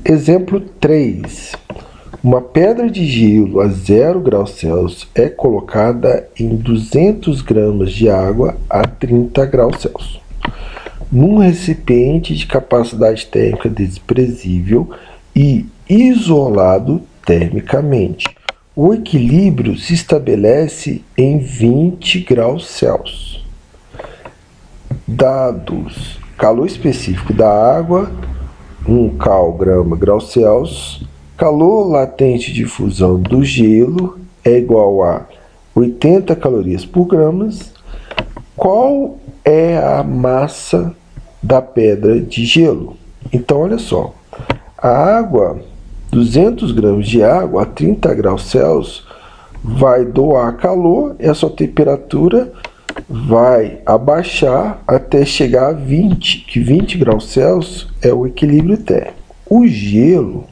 Exemplo 3. Uma pedra de gelo a 0 graus Celsius é colocada em 200 gramas de água a 30 graus Celsius, num recipiente de capacidade térmica desprezível e isolado termicamente. O equilíbrio se estabelece em 20 graus Celsius. Dados: calor específico da água, 1 grau Celsius. Calor latente de fusão do gelo é igual a 80 calorias por gramas. Qual é a massa da pedra de gelo? Então, olha só. A água, 200 gramas de água a 30 graus Celsius, vai doar calor e a sua temperatura vai abaixar até chegar a 20, que 20 graus Celsius é o equilíbrio térmico. O gelo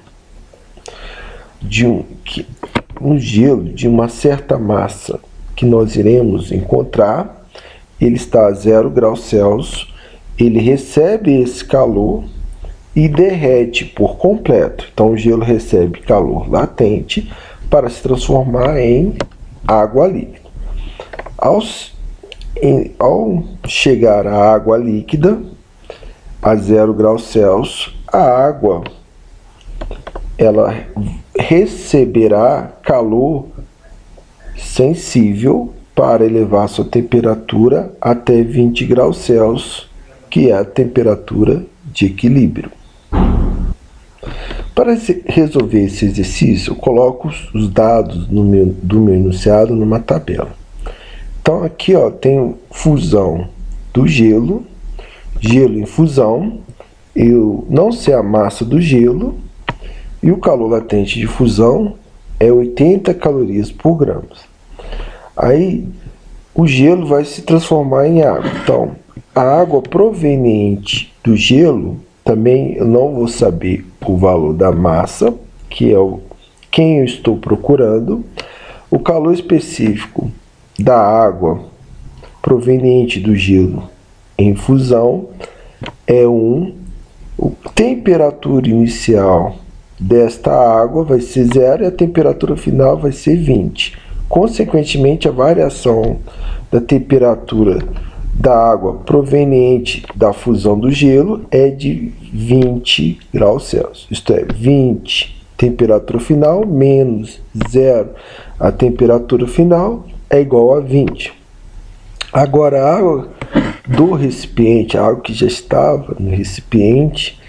de uma certa massa que nós iremos encontrar, ele está a 0 graus Celsius, ele recebe esse calor e derrete por completo. Então o gelo recebe calor latente para se transformar em água líquida. Ao chegar à água líquida a 0 graus Celsius, a água ela receberá calor sensível para elevar sua temperatura até 20 graus Celsius, que é a temperatura de equilíbrio. Para resolver esse exercício, eu coloco os dados do meu enunciado numa tabela. Então aqui tem fusão do gelo em fusão, eu não sei a massa do gelo, e o calor latente de fusão é 80 calorias por grama. Aí o gelo vai se transformar em água. Então, a água proveniente do gelo, também eu não vou saber o valor da massa, que é quem eu estou procurando. O calor específico da água proveniente do gelo em fusão é 1. A temperatura inicial desta água vai ser 0 e a temperatura final vai ser 20. Consequentemente, a variação da temperatura da água proveniente da fusão do gelo é de 20 graus Celsius. Isto é, 20 temperatura final menos 0 a temperatura final é igual a 20. Agora, a água do recipiente, a água que já estava no recipiente,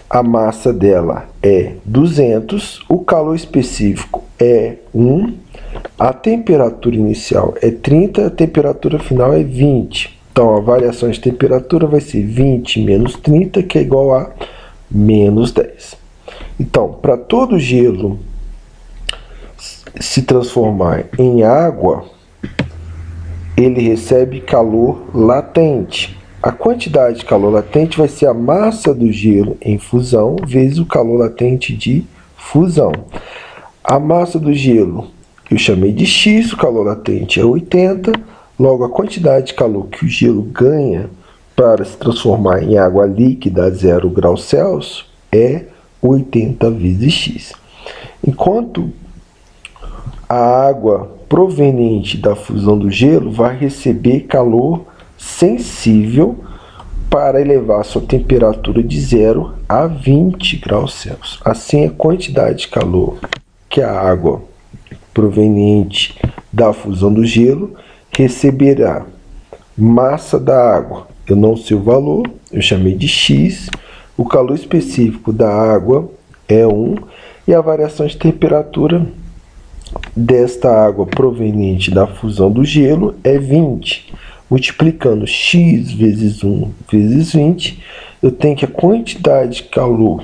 a massa dela é 200, o calor específico é 1, a temperatura inicial é 30, a temperatura final é 20. Então, a variação de temperatura vai ser 20 menos 30, que é igual a menos 10. Então, para todo gelo se transformar em água, ele recebe calor latente. A quantidade de calor latente vai ser a massa do gelo em fusão vezes o calor latente de fusão. A massa do gelo eu chamei de X, o calor latente é 80, logo a quantidade de calor que o gelo ganha para se transformar em água líquida a 0 graus Celsius é 80 vezes X. Enquanto a água proveniente da fusão do gelo vai receber calor sensível para elevar sua temperatura de 0 a 20 graus Celsius. Assim, a quantidade de calor que a água proveniente da fusão do gelo receberá massa da água. Eu não sei o valor, eu chamei de X. O calor específico da água é 1 e a variação de temperatura desta água proveniente da fusão do gelo é 20. Multiplicando X vezes 1 vezes 20, eu tenho que a quantidade de calor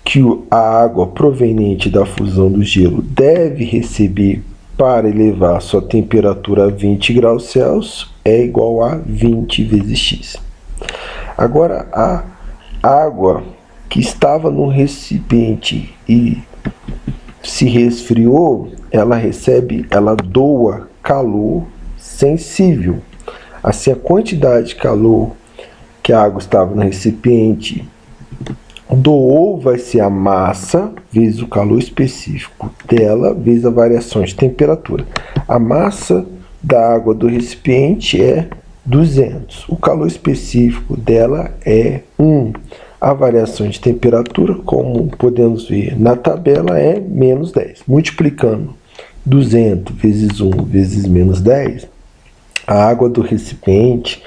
que a água proveniente da fusão do gelo deve receber para elevar sua temperatura a 20 graus Celsius é igual a 20 vezes X. Agora, a água que estava no recipiente e se resfriou, ela doa calor sensível. Assim, a quantidade de calor que a água estava no recipiente Do ou vai ser a massa vezes o calor específico dela vezes a variação de temperatura. A massa da água do recipiente é 200. O calor específico dela é 1. A variação de temperatura, como podemos ver na tabela, é menos 10. Multiplicando 200 vezes 1 vezes menos 10, a água do recipiente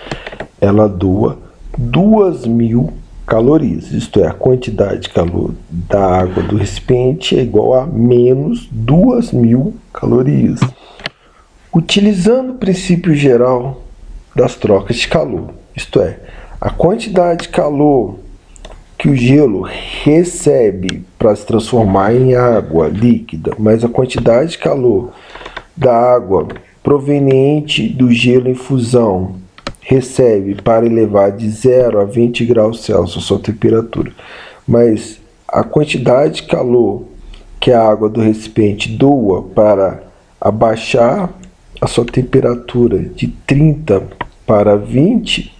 ela doa 2.000 calorias. Isto é, a quantidade de calor da água do recipiente é igual a menos 2.000 calorias. Utilizando o princípio geral das trocas de calor, isto é, a quantidade de calor que o gelo recebe para se transformar em água líquida, mas a quantidade de calor da água proveniente do gelo em fusão recebe para elevar de 0 a 20 graus Celsius a sua temperatura, mas a quantidade de calor que a água do recipiente doa para abaixar a sua temperatura de 30 para 20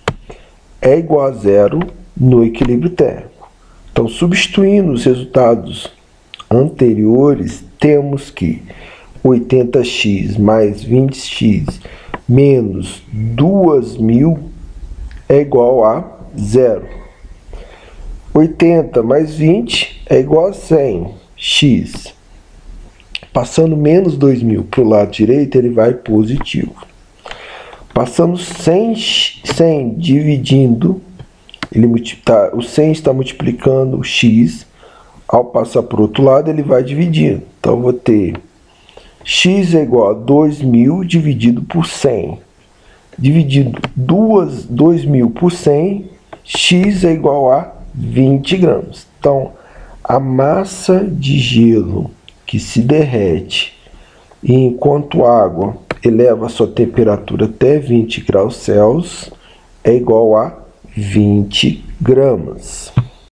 é igual a 0 no equilíbrio térmico. Então, substituindo os resultados anteriores, temos que 80x mais 20x menos 2.000 é igual a 0. 80 mais 20 é igual a 100x. Passando menos 2.000 para o lado direito, ele vai positivo. Passando 100 dividindo, o 100 está multiplicando o x. Ao passar para o outro lado, ele vai dividindo. Então, eu vou ter x é igual a 2.000 dividido por 100. Dividido 2.000 por 100, x é igual a 20 gramas. Então, a massa de gelo que se derrete enquanto a água eleva a sua temperatura até 20 graus Celsius é igual a 20 gramas.